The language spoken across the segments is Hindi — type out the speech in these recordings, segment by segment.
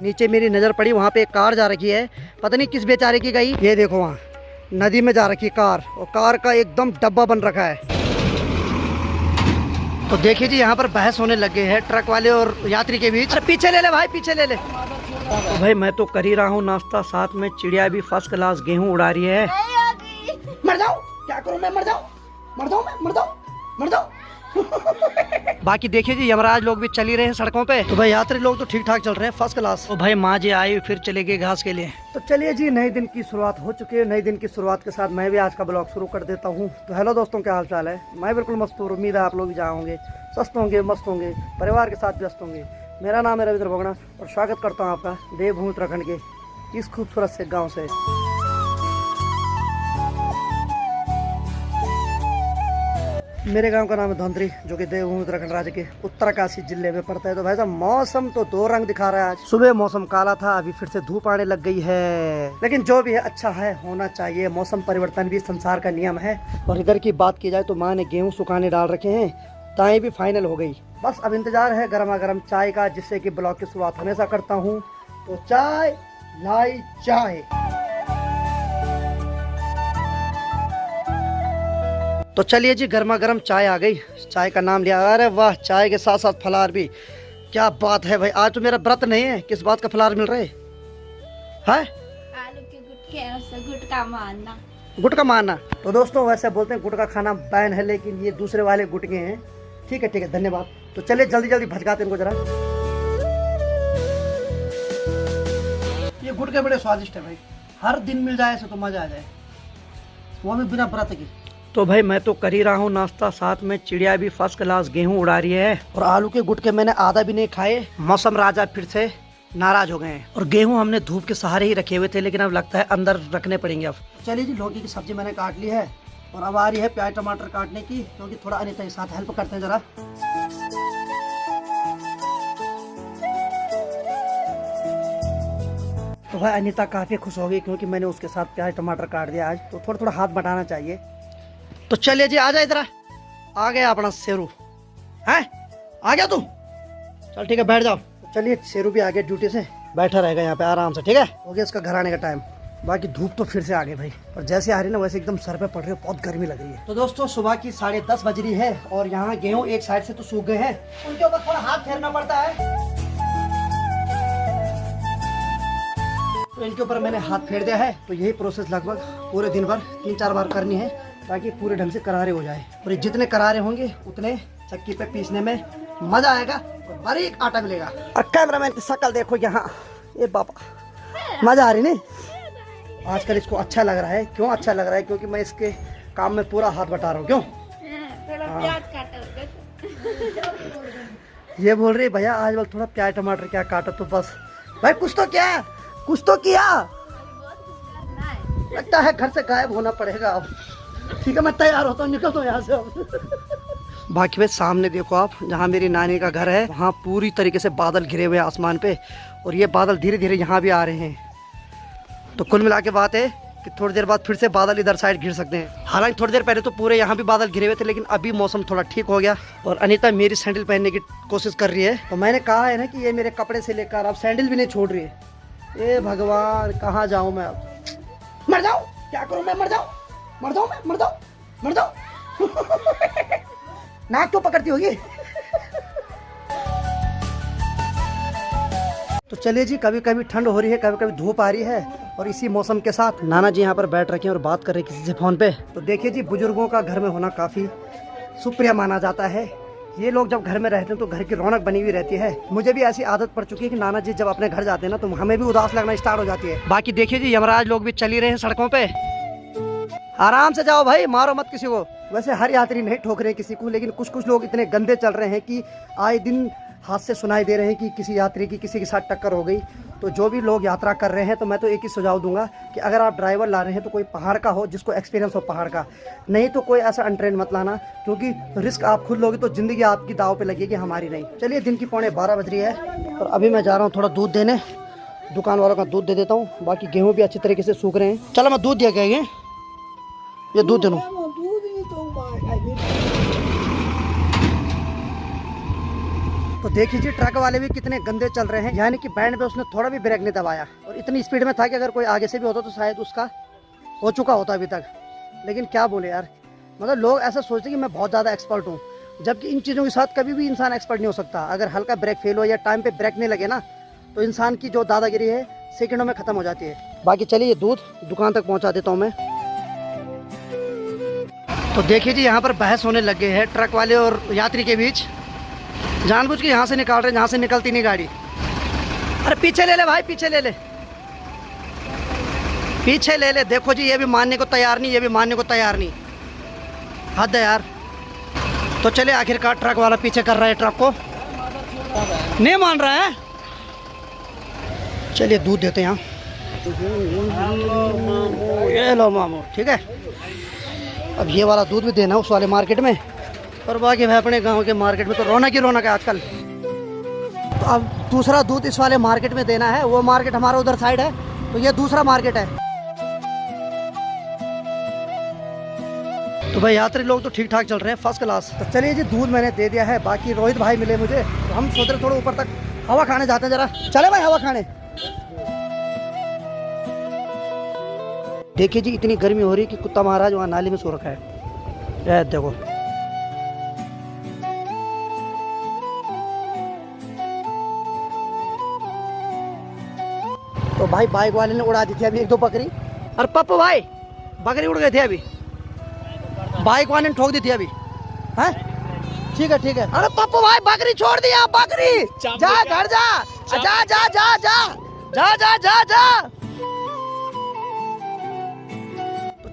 नीचे मेरी नज़र पड़ी, वहाँ पे एक कार जा रखी है, पता नहीं किस बेचारे की गई। ये देखो वहाँ नदी में जा रखी कार, और कार का एकदम डब्बा बन रखा है। तो देखिए जी यहाँ पर बहस होने लगे है ट्रक वाले और यात्री के बीच। अरे पीछे ले ले भाई, पीछे ले ले। तो भाई मैं तो कर ही रहा हूँ नाश्ता, साथ में चिड़िया भी फर्स्ट क्लास गेहूँ उड़ा रही है। मर जाऊँ, क्या करूँ मैं, मर जाऊँ, मर जाऊँ मैं, मर जाऊँ, मर जाऊँ। बाकी देखिए जी यमराज लोग भी चल ही रहे हैं सड़कों पे। तो भाई यात्री लोग तो ठीक ठाक चल रहे हैं, फर्स्ट क्लास। तो भाई माँ जी आई, फिर चले गए घास के लिए। तो चलिए जी, नए दिन की शुरुआत हो चुकी है। नए दिन की शुरुआत के साथ मैं भी आज का ब्लॉग शुरू कर देता हूँ। तो हेलो दोस्तों, क्या हाल चाल है? मैं बिल्कुल मस्त हूँ, उम्मीद है आप लोग भी जहाँ होंगे स्वस्थ होंगे, मस्त होंगे, परिवार के साथ व्यस्त होंगे। मेरा नाम है रविंद्र भोगना और स्वागत करता हूँ आपका देवभूमि उत्तराखंड के इस खूबसूरत से गाँव से। मेरे गांव का नाम है धौंतरी, जो कि देवभूमि उत्तराखंड राज्य के उत्तरकाशी जिले में पड़ता है। तो भाई साहब मौसम तो दो रंग दिखा रहा है आज। सुबह मौसम काला था, अभी फिर से धूप आने लग गई है, लेकिन जो भी है अच्छा है, होना चाहिए। मौसम परिवर्तन भी संसार का नियम है। और इधर की बात की जाए तो माँ ने गेहूँ सुखाने डाल रखे हैं, ताई भी फाइनल हो गई। बस अब इंतजार है गर्मा गर्म चाय का, जिससे कि ब्लॉग की शुरुआत हमेशा करता हूँ। तो चाय लाई चाय। तो चलिए जी, गर्मा गर्म चाय आ गई। चाय का नाम लिया, अरे वाह, चाय के साथ साथ फलार भी। क्या बात है भाई, आज तो मेरा व्रत नहीं है, किस बात का फलार मिल रहा है? आलू के गुटके, गुटका मारना। गुटका मारना? तो दोस्तों वैसे बोलते हैं गुटका खाना बैन है, लेकिन ये दूसरे वाले गुटके हैं। ठीक है ठीक है, धन्यवाद। तो चलिए जल्दी जल्दी भजकाते इनको जरा। ये गुटके बड़े स्वादिष्ट है भाई, हर दिन मिल जाए ऐसे तो मजा आ जाए, वो भी बिना व्रत के। तो भाई मैं तो कर ही रहा हूँ नाश्ता, साथ में चिड़िया भी फर्स्ट क्लास गेहूँ उड़ा रही है। और आलू के गुटके मैंने आधा भी नहीं खाए। मौसम राजा फिर से नाराज हो गए हैं। और गेहूँ हमने धूप के सहारे ही रखे हुए थे, लेकिन अब लगता है अंदर रखने पड़ेंगे अब। चलिए जी, लौकी की सब्जी मैंने काट ली है, और अब आ रही है प्याज टमाटर काटने की, क्योंकि थोड़ा अनिता के साथ हेल्प करते हैं जरा। तो भाई अनिता काफी खुश हो गई, क्योंकि मैंने उसके साथ प्याज टमाटर काट दिया आज, तो थोड़ा थोड़ा हाथ बटाना चाहिए। तो चलिए जी, आ जा इधर। आ गया अपना शेरू है, आ गया तू? चल ठीक है, बैठ जाओ। तो चलिए, शेरू भी आ गया ड्यूटी से, बैठा रहेगा यहाँ पे आराम से। ठीक है, हो गया इसका घर आने का टाइम। बाकी धूप तो फिर से आ गई भाई, और जैसे आ रही है ना वैसे एकदम सर पे पड़ रही है, बहुत गर्मी लग रही है। तो दोस्तों सुबह की 10:30 बज रही है, और यहाँ गेहूँ एक साइड से तो सूख गए हैं, उनके ऊपर थोड़ा हाथ फेरना पड़ता है। तो इनके ऊपर मैंने हाथ फेर दिया है। तो यही प्रोसेस लगभग पूरे दिन भर 3-4 बार करनी है, ताकि पूरे ढंग से करारे हो जाए। और जितने करारे होंगे उतने चक्की पे पीसने में मजा आएगा और बारीक आटा मिलेगा। और कैमरामैन की शक्ल देखो यहाँ, ये बाबा मजा आ रही नहीं? आजकल इसको अच्छा लग रहा है। क्यों अच्छा लग रहा है? क्योंकि मैं इसके काम में पूरा हाथ बटा रहा हूँ। क्यों? प्याज काटा। ये बोल रही भैया आज बल थोड़ा प्याज टमाटर क्या काटा, तो बस भाई कुछ तो क्या, कुछ तो किया। लगता है घर से गायब होना पड़ेगा अब। ठीक है, मैं तैयार होता हूँ, निकलता हूँ यहाँ से अब। बाकी भाई सामने देखो आप, जहाँ मेरी नानी का घर है, वहाँ पूरी तरीके से बादल घिरे हुए हैं आसमान पे, और ये बादल धीरे धीरे यहाँ भी आ रहे हैं। तो कुल मिला के बात है कि थोड़ी देर बाद फिर से बादल इधर साइड घिर सकते हैं। हालांकि थोड़ी देर पहले तो पूरे यहाँ भी बादल घिरे हुए थे, लेकिन अभी मौसम थोड़ा ठीक हो गया। और अनीता मेरी सैंडल पहनने की कोशिश कर रही है, तो मैंने कहा है ना कि ये मेरे कपड़े से लेकर अब सैंडल भी नहीं छोड़ रही है। ए भगवान, कहाँ जाऊँ मैं अब? मर जाऊँ, क्या करूँ मैं, मर जाऊँ, मर जाऊँ मैं, मर जाऊँ, मर जाऊँ। नाक तो पकड़ती होगी। तो चलिए जी, कभी कभी ठंड हो रही है, कभी कभी धूप आ रही है, और इसी मौसम के साथ नाना जी यहाँ पर बैठ रखे हैं और बात कर रहे हैं किसी से फोन पे। तो देखिए जी, बुजुर्गों का घर में होना काफी सुप्रिय माना जाता है। ये लोग जब घर में रहते हैं तो घर की रौनक बनी हुई रहती है। मुझे भी ऐसी आदत पड़ चुकी है कि नाना जी जब अपने घर जाते हैं ना, तो हमें भी उदास लगना स्टार्ट हो जाती है। बाकी देखिए जी, यमराज लोग भी चल ही रहे हैं सड़कों पे। आराम से जाओ भाई, मारो मत किसी को। वैसे हर यात्री नहीं ठोक रहे हैं किसी को, लेकिन कुछ कुछ लोग इतने गंदे चल रहे हैं कि आए दिन हादसे सुनाई दे रहे हैं कि किसी यात्री की किसी के साथ टक्कर हो गई। तो जो भी लोग यात्रा कर रहे हैं, तो मैं तो एक ही सुझाव दूंगा कि अगर आप ड्राइवर ला रहे हैं तो कोई पहाड़ का हो, जिसको एक्सपीरियंस हो पहाड़ का, नहीं तो कोई ऐसा अनट्रेन मत लाना, क्योंकि रिस्क आप खुद लोगे तो जिंदगी आपकी दाव पे लगेगी, हमारी नहीं। चलिए, दिन की 11:15 बज रही है, और अभी मैं जा रहा हूँ थोड़ा दूध देने, दुकान वालों का दूध दे देता हूँ। बाकी गेहूँ भी अच्छी तरीके से सूख रहे हैं। चलो मैं दूध दिया क्या ये दूध दे दूँ। तो देखिए जी ट्रक वाले भी कितने गंदे चल रहे हैं, यानी कि बैंड पे उसने थोड़ा भी ब्रेक नहीं दबाया और इतनी स्पीड में था कि अगर कोई आगे से भी होता तो शायद उसका हो चुका होता अभी तक। लेकिन क्या बोले यार, मतलब लोग ऐसा सोचते हैं कि मैं बहुत ज़्यादा एक्सपर्ट हूँ, जबकि इन चीज़ों के साथ कभी भी इंसान एक्सपर्ट नहीं हो सकता। अगर हल्का ब्रेक फेल हो या टाइम पे ब्रेक नहीं लगे ना, तो इंसान की जो दादागिरी है सेकंडों में ख़त्म हो जाती है। बाकी चलिए ये दूध दुकान तक पहुँचा देता हूँ मैं। तो देखिए जी यहाँ पर बहस होने लग गई है ट्रक वाले और यात्री के बीच। जानबूझ के यहाँ से निकाल रहे हैं जहाँ से निकलती नहीं गाड़ी। अरे पीछे ले ले भाई, पीछे ले ले, पीछे ले ले। देखो जी ये भी मानने को तैयार नहीं, ये भी मानने को तैयार नहीं, हद है यार। तो चले आखिरकार ट्रक वाला पीछे कर रहा है ट्रक को, नहीं मान रहा है। चलिए दूध देते हैं यहाँ। ये लो मामू, ठीक है। अब ये वाला दूध भी देना उस वाले मार्केट में, और बाकी भाई अपने गांव के मार्केट में तो रौनक ही रौनक है आजकल। तो अब दूसरा दूध इस वाले मार्केट में देना है। वो मार्केट हमारा उधर साइड है, तो ये दूसरा मार्केट है। तो भाई यात्री लोग तो ठीक ठाक चल रहे हैं, फर्स्ट क्लास। तो चलिए जी दूध मैंने दे दिया है। बाकी रोहित भाई मिले मुझे, तो हम सोच रहे थोड़ा ऊपर तक हवा खाने जाते हैं जरा। चले भाई हवा खाने। देखिए जी इतनी गर्मी हो रही है कि कुत्ता महाराज वहाँ नाली में सो रखा है। देखो तो भाई बाइक वाले ने उड़ा दी थी अभी एक दो बकरी। अरे पप्पू भाई बकरी उड़ गए थे अभी, बाइक वाले ने ठोक दी थी अभी। है ठीक है ठीक है। अरे पप्पू भाई बकरी छोड़ दिया, बकरी जा घर जा, जा जा जा जा जा जा जा जा।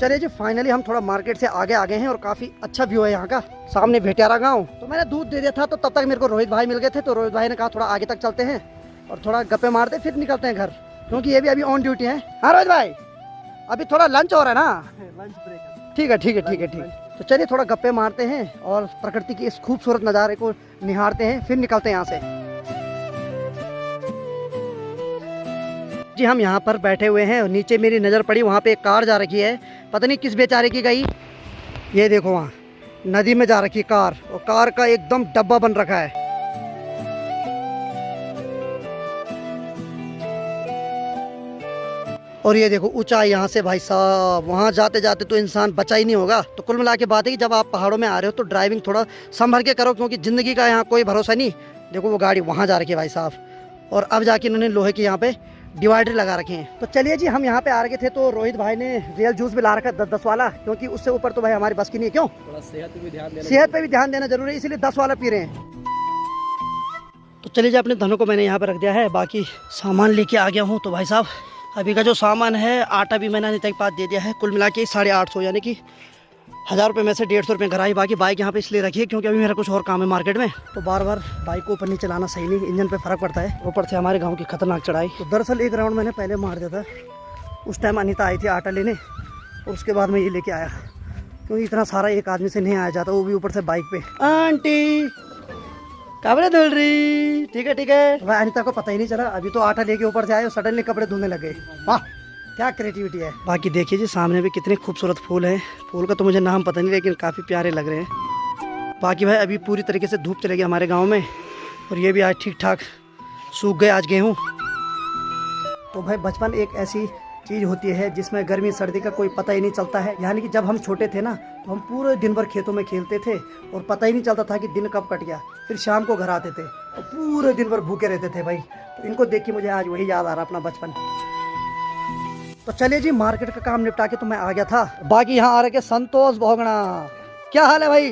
चलिए जी फाइनली हम थोड़ा मार्केट से आगे आ गए हैं और काफ़ी अच्छा व्यू है यहाँ का। सामने भेटियारा गांव। तो मैंने दूध दे दिया था, तो तब तक मेरे को रोहित भाई मिल गए थे। तो रोहित भाई ने कहा थोड़ा आगे तक चलते हैं और थोड़ा गप्पे मारते फिर निकलते हैं घर, क्योंकि ये भी अभी ऑन ड्यूटी है। हाँ रोहित भाई अभी थोड़ा लंच हो रहा है ना, लंच ब्रेक। ठीक है ठीक है ठीक है ठीक है। तो चलिए थोड़ा गप्पे मारते हैं और प्रकृति की इस खूबसूरत नज़ारे को निहारते हैं, फिर निकलते हैं यहाँ से। जी हम यहाँ पर बैठे हुए हैं और नीचे मेरी नज़र पड़ी, वहाँ पे एक कार जा रखी है, पता नहीं किस बेचारे की गई। ये देखो वहाँ नदी में जा रखी कार, और कार का एकदम डब्बा बन रखा है। और ये देखो ऊंचाई यहाँ से भाई साहब, वहाँ जाते जाते तो इंसान बचा ही नहीं होगा। तो कुल मिला के बात है कि जब आप पहाड़ों में आ रहे हो तो ड्राइविंग थोड़ा संभल के करो, क्योंकि ज़िंदगी का यहाँ कोई भरोसा नहीं। देखो वो गाड़ी वहाँ जा रखी है भाई साहब, और अब जाके इन्होंने लोहे के यहाँ पे डिवाइडर लगा रखे हैं। तो चलिए जी हम यहाँ पे आ रखे थे, तो रोहित भाई ने रियल जूस भी ला रखा है 10-10 वाला, क्योंकि उससे ऊपर तो भाई हमारी बस की नहीं है। क्यों, थोड़ा सेहत पे भी ध्यान देना जरूरी है, इसीलिए 10 वाला पी रहे हैं। तो चलिए जी अपने धनों को मैंने यहाँ पे रख दिया है, बाकी सामान लेके आ गया हूँ। तो भाई साहब अभी का जो सामान है, आटा भी मैंने अनिता के पास दे दिया है, कुल मिला के 850, यानी कि 1000 रुपये में से 150 रुपये घर आई। बाकी बाइक यहाँ पे इसलिए रखी है क्योंकि अभी मेरा कुछ और काम है मार्केट में, तो बार बार बाइक को ऊपर नहीं चलाना सही नहीं, इंजन पे फर्क पड़ता है। ऊपर से हमारे गांव की खतरनाक चढ़ाई। तो दरअसल एक राउंड मैंने पहले मार दिया था, उस टाइम अनिता आई थी आटा लेने, और उसके बाद मैं ये लेके आया, क्योंकि इतना सारा एक आदमी से नहीं आया जाता, वो भी ऊपर से बाइक पे। आंटी कपड़े धुल रही, ठीक है ठीक है। भाई अनिता को पता ही नहीं चला, अभी तो आटा लेके ऊपर से आए और सडनली कपड़े धुलने लगे। वाह क्या क्रिएटिविटी है। बाकी देखिए जी सामने भी कितने खूबसूरत फूल हैं, फूल का तो मुझे नाम पता नहीं, लेकिन काफ़ी प्यारे लग रहे हैं। बाकी भाई अभी पूरी तरीके से धूप चलेगी हमारे गांव में, और ये भी आज ठीक ठाक सूख गए आज गेहूँ। तो भाई बचपन एक ऐसी चीज़ होती है जिसमें गर्मी सर्दी का कोई पता ही नहीं चलता है। यानी कि जब हम छोटे थे ना, तो हम पूरे दिन भर खेतों में खेलते थे और पता ही नहीं चलता था कि दिन कब कट गया। फिर शाम को घर आते थे और पूरे दिन भर भूखे रहते थे भाई। तो इनको देख के मुझे आज वही याद आ रहा अपना बचपन। तो चलिए जी मार्केट का काम निपटा के तो मैं आ गया था। बाकी यहाँ आ रहे संतोष भोगना, क्या हाल है भाई,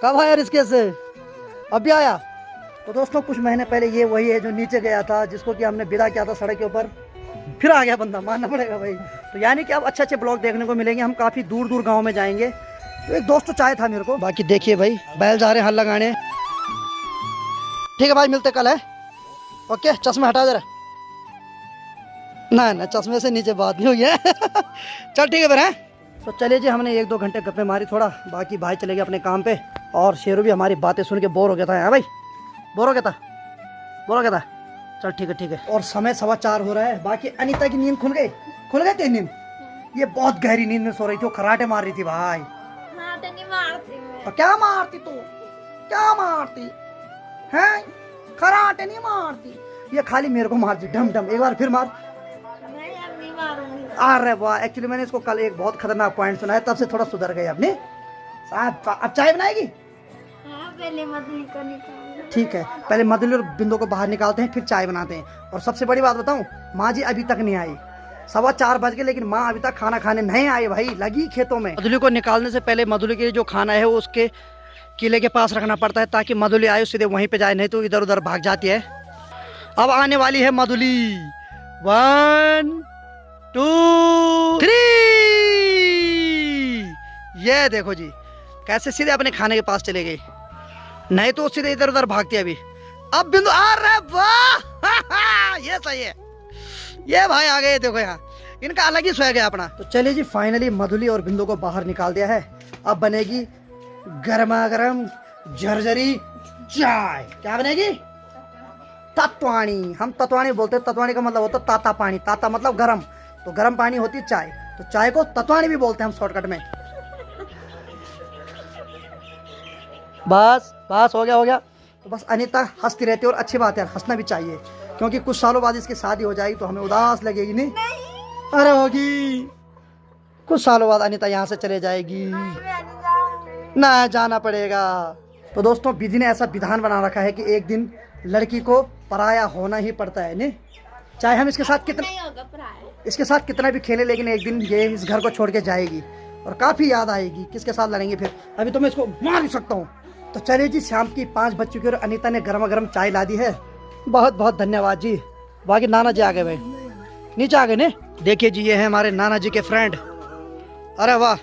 कब आया रिश्के से, अब भी आया? तो दोस्तों कुछ महीने पहले ये वही है जो नीचे गया था, जिसको कि हमने विदा किया था सड़क के ऊपर, फिर आ गया बंदा, मानना पड़ेगा भाई। तो यानी कि अब अच्छे अच्छे ब्लॉग देखने को मिलेंगे, हम काफ़ी दूर दूर गाँव में जाएंगे। तो एक दोस्त तो चाहे था मेरे को। बाकी देखिए भाई बैल जा रहे हैं हल लगाने। ठीक है भाई मिलते कल है, ओके। चश्मा हटा जरा, ना चश्मे से नीचे बात नहीं हुई है। चल ठीक है फिर हैं। तो चलिए जी हमने 1-2 घंटे गप्पे मारी थोड़ा, बाकी भाई चले गए अपने काम पे, और शेरू भी हमारी बातें सुन के बोर हो गया था। है भाई बोर हो गया था। चल ठीक है। और समय 4:15 हो रहा है। बाकी अनीता की नींद खुल गई तेरी नींद? ये बहुत गहरी नींद में सो रही थी, वो खराटे मार रही थी भाई। नहीं मारती मैं। तो क्या मारती तू, क्या मारती है? खराटे नहीं मारती, ये खाली मेरे को मारती डम डम। एक बार फिर मार। नहीं अब नहीं मारूंगी। अरे वाह, एक्चुअली मैंने इसको कल एक बहुत खतरनाक पॉइंट सुना है, तब से थोड़ा सुधर गई अपने। अब चाय बनाएगी? हाँ पहले मधुली को निकालो। ठीक है, पहले मधुली और बिंदु को बाहर निकालते हैं, फिर चाय बनाते हैं। और सबसे बड़ी बात बताऊं, माँ जी अभी तक नहीं आई। 4:15 बज गए लेकिन माँ अभी तक खाना खाने नहीं आई भाई, लगी खेतों में। मधुली को निकालने से पहले मधुली के जो खाना है वो उसके किले के पास रखना पड़ता है, ताकि मधुली आए सीधे वहीं पे जाए, नहीं तो इधर उधर भाग जाती है। अब आने वाली है मधुली। 1 2 3। ये देखो जी कैसे सीधे अपने खाने के पास चले गई, नहीं तो सीधे इधर उधर भागती है अभी। अब बिंदु, अरे वाह ये सही है, ये भाई आ गए। देखो यहाँ इनका अलग ही स्वैग है अपना। तो चलिए जी, फाइनली मधुली और बिंदु को बाहर निकाल दिया है। अब बनेगी गर्मा गर्म झरझरी चाय। क्या बनेगी? तत्वाणी। हम तत्वाणी बोलते हैं, तत्वाणी का मतलब होता है ताता पानी। ताता मतलब गर्म, तो गर्म पानी होती है चाय, तो चाय को तत्वाणी भी बोलते हैं हम शॉर्टकट में। बस बस हो गया। तो बस अनीता हंसती रहती है, और अच्छी बात है, हंसना भी चाहिए, क्योंकि कुछ सालों बाद इसकी शादी हो जाएगी तो हमें उदास लगेगी नहीं? अरे होगी, कुछ सालों बाद अनीता यहाँ से चले जाएगी, ना जाना पड़ेगा। तो दोस्तों, विधि ने ऐसा विधान बना रखा है कि एक दिन लड़की को पराया होना ही पड़ता है, नहीं? चाहे हम इसके साथ इसके साथ कितना भी खेले, लेकिन एक दिन ये इस घर को छोड़ के जाएगी, और काफी याद आएगी। किसके साथ लड़ेंगे फिर? अभी तो मैं इसको मार भी सकता हूँ। तो चलिए जी, शाम की 5 बज चुकी है और अनीता ने गर्मा गर्म चाय ला दी है। बहुत बहुत धन्यवाद जी। बाकी नाना जी आ गए भाई, नीचे आ गए ने। देखिए जी, ये है हमारे नाना जी के फ्रेंड। अरे वाह,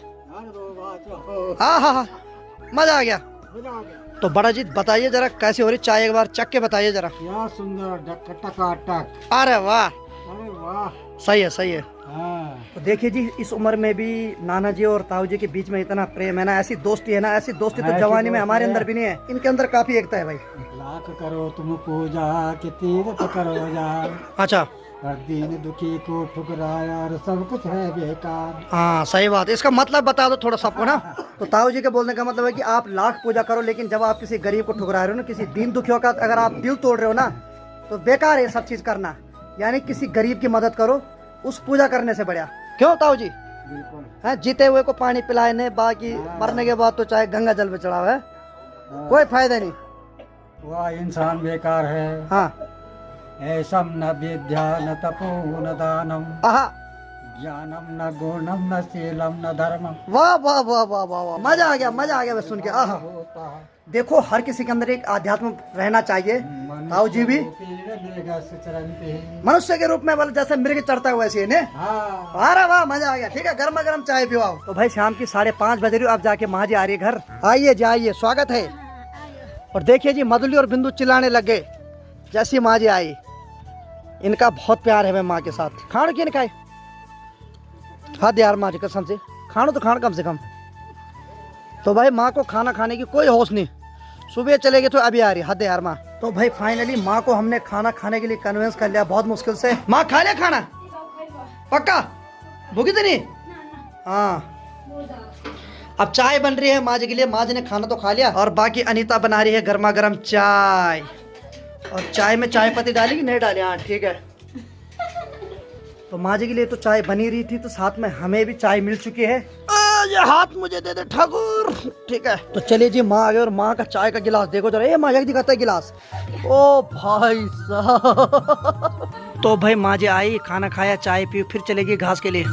हाँ, मजा आ गया। तो बड़ा जी बताइए जरा कैसी हो रही चाय, एक बार चख के बताइए जरा। क्या सुंदर टकाटक। अरे वाह, अरे वाह, सही है। हाँ। तो देखिए जी, इस उम्र में भी नाना जी और ताऊ जी के बीच में इतना प्रेम है ना, ऐसी दोस्ती है ना, ऐसी दोस्ती तो जवानी में हमारे अंदर भी नहीं है। इनके अंदर काफी एकता है भाई। लाख करो तुम पूजा कि तीर्थ करो जा, अच्छा, हर दिन दुखी को ठुकराया और सब कुछ है बेकार। हाँ सही बात है। इसका मतलब बता दो थोड़ा सबको ना। तो ताऊ जी के बोलने का मतलब है कि आप लाख पूजा करो, लेकिन जब आप किसी गरीब को ठुकरा रहे हो ना, किसी दीन दुखियों का अगर आप दिल तोड़ रहे हो ना, तो बेकार है सब चीज करना। यानी किसी गरीब की मदद करो, उस पूजा करने से बढ़िया। क्यों ताऊ जी? बिल्कुल। है, जीते हुए को पानी पिलाए नहीं, बाकी मरने के बाद तो चाहे गंगा जल पे चढ़ाओ, है कोई फायदा नहीं। वह इंसान बेकार है। हाँ, ऐसम न विद्या न तपो न दानम, आहा, ज्ञानम न गुणम न शीलम न धर्मम। वाह वाह वाह वाह वाह वाह, मजा आ गया बस सुन के। आहा, होता है देखो हर किसी के अंदर एक आध्यात्म रहना चाहिए। ताऊ जी भी मनुष्य के रूप में, मतलब जैसे मृग चढ़ता है वैसे ने। हाँ। अरे वाह, मजा आ गया। ठीक है, गर्मा गर्म चाय पिवाओ। तो भाई शाम की 5:30 बज रही हो, अब जाके माँ जी आ रही है घर। आइए जाइए, स्वागत है। और देखिए जी, मधुली और बिंदु चिल्लाने लग गए जैसी माँ जी आई। इनका बहुत प्यार है मैं माँ के साथ। खाना क्यों नहीं खाए? हद यार माँ जी कसम से, खाना तो खाना कम से कम। तो भाई माँ को खाना खाने की कोई होश नहीं, सुबह चले गए तो अभी आ रही। हद यार माँ। तो भाई फाइनली माँ को हमने खाना खाने के लिए कन्विंस कर लिया, बहुत मुश्किल से। माँ खा लिया खाना? पक्का? भूखी तो नहीं? हाँ। अब चाय बन रही है माँ जी के लिए। माँ जी ने खाना तो खा लिया, और बाकी अनीता बना रही है गर्मा गर्म चाय। और चाय में चाय पत्ती डाली कि नहीं डाली? हाँ ठीक है। तो माँ जी के लिए तो चाय बनी रही थी, तो साथ में हमें भी चाय मिल चुकी है। ये हाथ मुझे दे दे ठाकुर। ठीक है, तो चलिए जी, माँ आ गए और माँ का चाय का गिलास देखो जरा। ये माँ जी दिखाता है गिलास। ओ भाई साहब। तो भाई माँ जी आई, खाना खाया, चाय पी, फिर चलेगी घास के लिए।